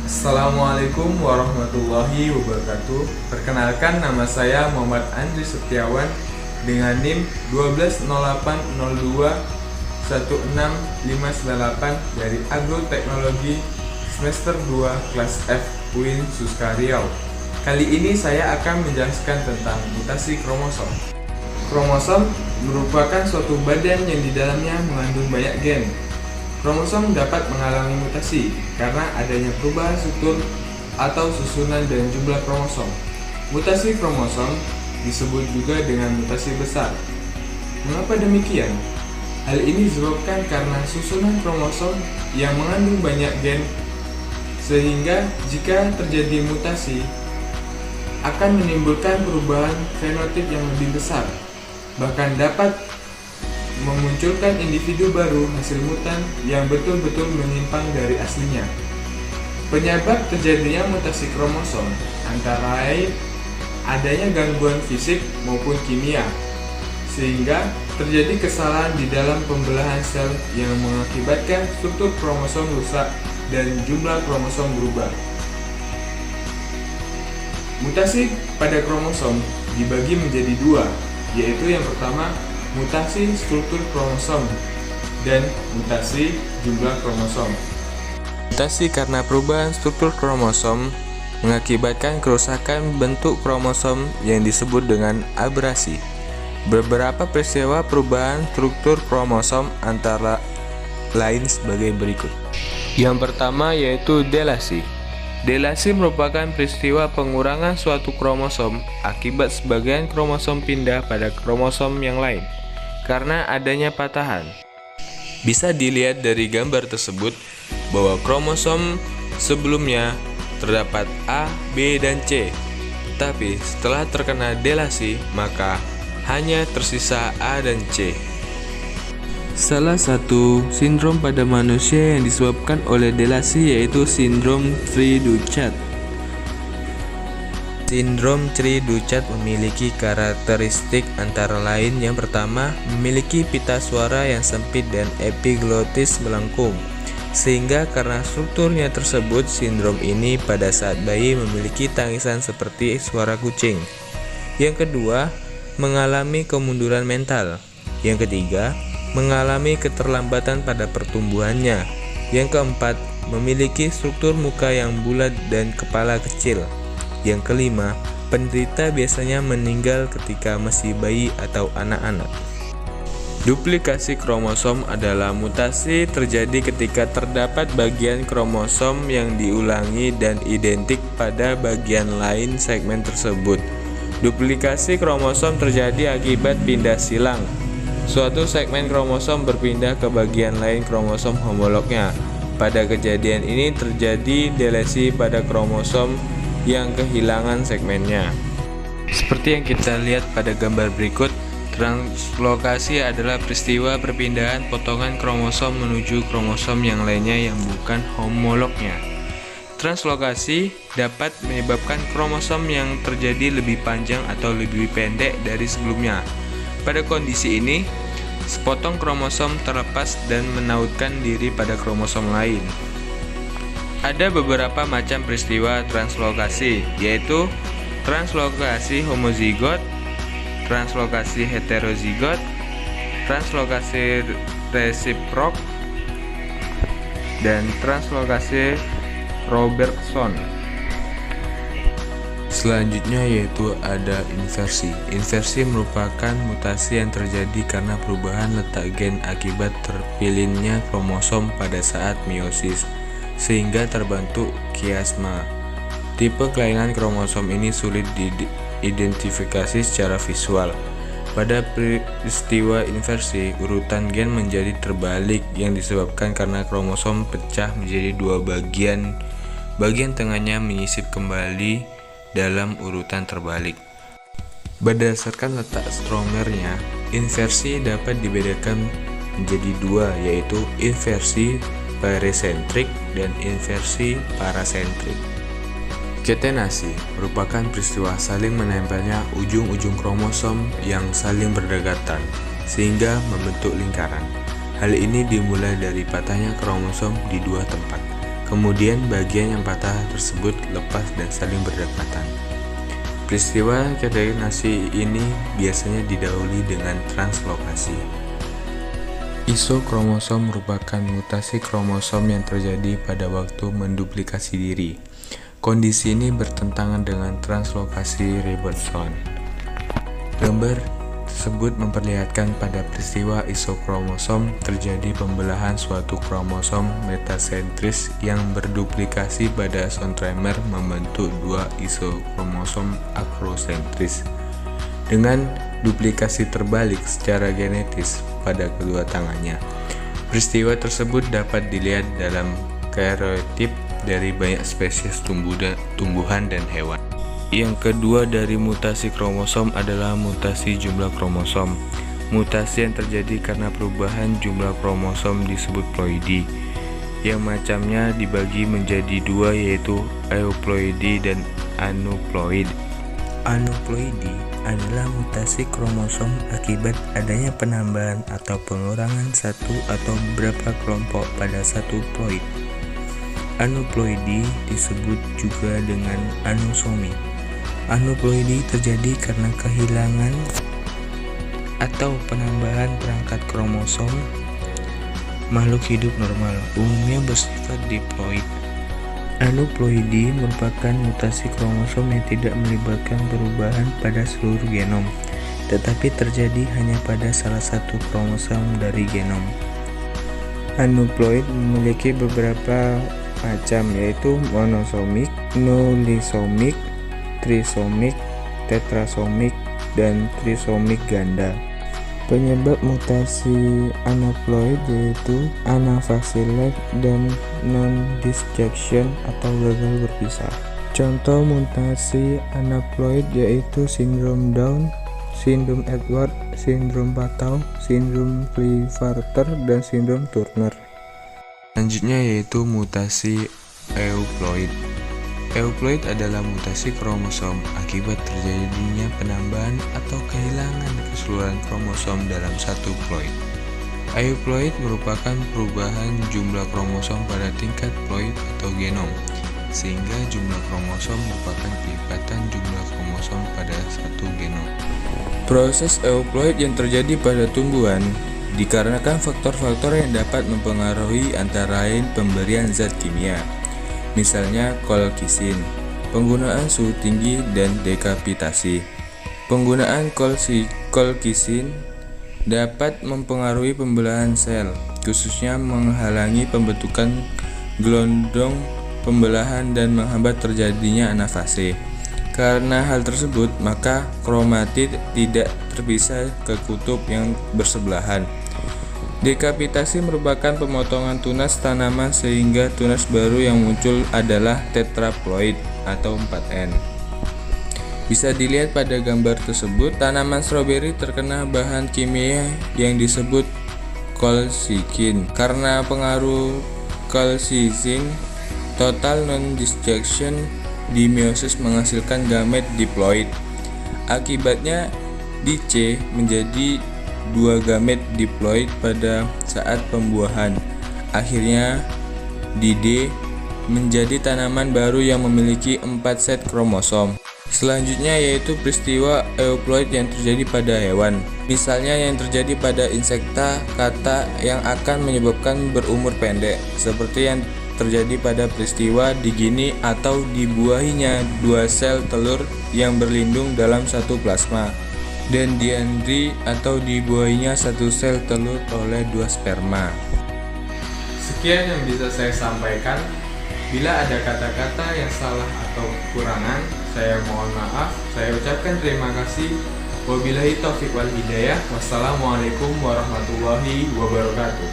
Assalamualaikum warahmatullahi wabarakatuh. Perkenalkan, nama saya Muhammad Andri Setiawan dengan NIM 1208021658 dari Agroteknologi semester 2 kelas F UIN Suska Riau. Kali ini saya akan menjelaskan tentang mutasi kromosom. Kromosom merupakan suatu badan yang di dalamnya mengandung banyak gen. Kromosom dapat mengalami mutasi karena adanya perubahan struktur atau susunan dan jumlah kromosom. Mutasi kromosom disebut juga dengan mutasi besar. Mengapa demikian? Hal ini disebabkan karena susunan kromosom yang mengandung banyak gen, sehingga jika terjadi mutasi akan menimbulkan perubahan fenotip yang lebih besar, bahkan dapat memunculkan individu baru hasil mutan yang betul-betul menyimpang dari aslinya. Penyebab terjadinya mutasi kromosom antara lain adanya gangguan fisik maupun kimia, sehingga terjadi kesalahan di dalam pembelahan sel yang mengakibatkan struktur kromosom rusak dan jumlah kromosom berubah. Mutasi pada kromosom dibagi menjadi dua, yaitu yang pertama mutasi struktur kromosom dan mutasi jumlah kromosom. Mutasi karena perubahan struktur kromosom mengakibatkan kerusakan bentuk kromosom yang disebut dengan abrasi. Beberapa peristiwa perubahan struktur kromosom antara lain sebagai berikut. Yang pertama yaitu delasi. Delasi merupakan peristiwa pengurangan suatu kromosom akibat sebagian kromosom pindah pada kromosom yang lain karena adanya patahan. Bisa dilihat dari gambar tersebut bahwa kromosom sebelumnya terdapat A, B, dan C. Tetapi setelah terkena delasi, maka hanya tersisa A dan C. Salah satu sindrom pada manusia yang disebabkan oleh delasi yaitu sindrom Cri-du-Chat. Sindrom Cri-du-Chat memiliki karakteristik antara lain yang pertama, memiliki pita suara yang sempit dan epiglotis melengkung, sehingga karena strukturnya tersebut, sindrom ini pada saat bayi memiliki tangisan seperti suara kucing. Yang kedua, mengalami kemunduran mental. Yang ketiga, mengalami keterlambatan pada pertumbuhannya. Yang keempat, memiliki struktur muka yang bulat dan kepala kecil. Yang kelima, penderita biasanya meninggal ketika masih bayi atau anak-anak. Duplikasi kromosom adalah mutasi terjadi ketika terdapat bagian kromosom yang diulangi dan identik pada bagian lain segmen tersebut. Duplikasi kromosom terjadi akibat pindah silang. Suatu segmen kromosom berpindah ke bagian lain kromosom homolognya. Pada kejadian ini terjadi delesi pada kromosom yang kehilangan segmennya. Seperti yang kita lihat pada gambar berikut, translokasi adalah peristiwa perpindahan potongan kromosom menuju kromosom yang lainnya yang bukan homolognya. Translokasi dapat menyebabkan kromosom yang terjadi lebih panjang atau lebih pendek dari sebelumnya. Pada kondisi ini, sepotong kromosom terlepas dan menautkan diri pada kromosom lain. Ada beberapa macam peristiwa translokasi, yaitu translokasi homozigot, translokasi heterozigot, translokasi resiprok, dan translokasi Robertson. Selanjutnya yaitu ada inversi. Inversi merupakan mutasi yang terjadi karena perubahan letak gen akibat terpilihnya kromosom pada saat meiosis, sehingga terbentuk kiasma. Tipe kelainan kromosom ini sulit diidentifikasi secara visual. Pada peristiwa inversi, urutan gen menjadi terbalik yang disebabkan karena kromosom pecah menjadi dua bagian. Bagian tengahnya menyisip kembali dalam urutan terbalik. Berdasarkan letak stromernya, inversi dapat dibedakan menjadi dua, yaitu inversi perisentrik dan inversi parasentrik. Ketenasi merupakan peristiwa saling menempelnya ujung-ujung kromosom yang saling berdekatan sehingga membentuk lingkaran. Hal ini dimulai dari patahnya kromosom di dua tempat. Kemudian bagian yang patah tersebut lepas dan saling berdekatan. Peristiwa kaderisasi ini biasanya didahului dengan translokasi. Isokromosom merupakan mutasi kromosom yang terjadi pada waktu menduplikasi diri. Kondisi ini bertentangan dengan translokasi ribosom. Gambar tersebut memperlihatkan pada peristiwa isokromosom terjadi pembelahan suatu kromosom metasentris yang berduplikasi pada centromer membentuk dua isokromosom akrosentris dengan duplikasi terbalik secara genetis pada kedua tangannya. Peristiwa tersebut dapat dilihat dalam karyotyp dari banyak spesies tumbuhan dan hewan. Yang kedua dari mutasi kromosom adalah mutasi jumlah kromosom. Mutasi yang terjadi karena perubahan jumlah kromosom disebut ploidi. Yang macamnya dibagi menjadi dua, yaitu euploidi dan aneuploid. Aneuploidi adalah mutasi kromosom akibat adanya penambahan atau pengurangan satu atau beberapa kelompok pada satu ploid. Aneuploidi disebut juga dengan anosomi. Aneuploidi terjadi karena kehilangan atau penambahan perangkat kromosom makhluk hidup normal, umumnya bersifat diploid. Aneuploidi merupakan mutasi kromosom yang tidak melibatkan perubahan pada seluruh genom, tetapi terjadi hanya pada salah satu kromosom dari genom. Aneuploid memiliki beberapa macam, yaitu monosomik, nulisomik, trisomik, tetrasomik, dan trisomik ganda. Penyebab mutasi aneuploid yaitu anaphylase dan non-disjunction atau gagal berpisah. Contoh mutasi aneuploid yaitu sindrom Down, sindrom Edwards, sindrom Patau, sindrom Klinefelter, dan sindrom Turner. Selanjutnya yaitu mutasi euploid. Euploid adalah mutasi kromosom akibat terjadinya penambahan atau kehilangan keseluruhan kromosom dalam satu ploid. Euploid merupakan perubahan jumlah kromosom pada tingkat ploid atau genom, sehingga jumlah kromosom merupakan kelipatan jumlah kromosom pada satu genom. Proses euploid yang terjadi pada tumbuhan dikarenakan faktor-faktor yang dapat mempengaruhi antara lain pemberian zat kimia, misalnya kolkisin, penggunaan suhu tinggi, dan dekapitasi. Penggunaan kolkisin dapat mempengaruhi pembelahan sel, khususnya menghalangi pembentukan gelondong pembelahan dan menghambat terjadinya anafase. Karena hal tersebut, maka kromatid tidak terpisah ke kutub yang bersebelahan. Dekapitasi merupakan pemotongan tunas tanaman sehingga tunas baru yang muncul adalah tetraploid atau 4N. Bisa dilihat pada gambar tersebut, tanaman stroberi terkena bahan kimia yang disebut kolsikin. Karena pengaruh kolsisin, total non-disjunction di meiosis menghasilkan gamet diploid. Akibatnya di C menjadi dua gamet diploid pada saat pembuahan. Akhirnya di D menjadi tanaman baru yang memiliki 4 set kromosom. Selanjutnya yaitu peristiwa euploid yang terjadi pada hewan. Misalnya yang terjadi pada insekta kata yang akan menyebabkan berumur pendek, seperti yang terjadi pada peristiwa digini atau dibuahinya dua sel telur yang berlindung dalam satu plasma, dan diandri atau dibuahinya satu sel telur oleh dua sperma. Sekian yang bisa saya sampaikan. Bila ada kata-kata yang salah atau kekurangan, saya mohon maaf. Saya ucapkan terima kasih. Wabillahi taufiq wal hidayah. Wassalamualaikum warahmatullahi wabarakatuh.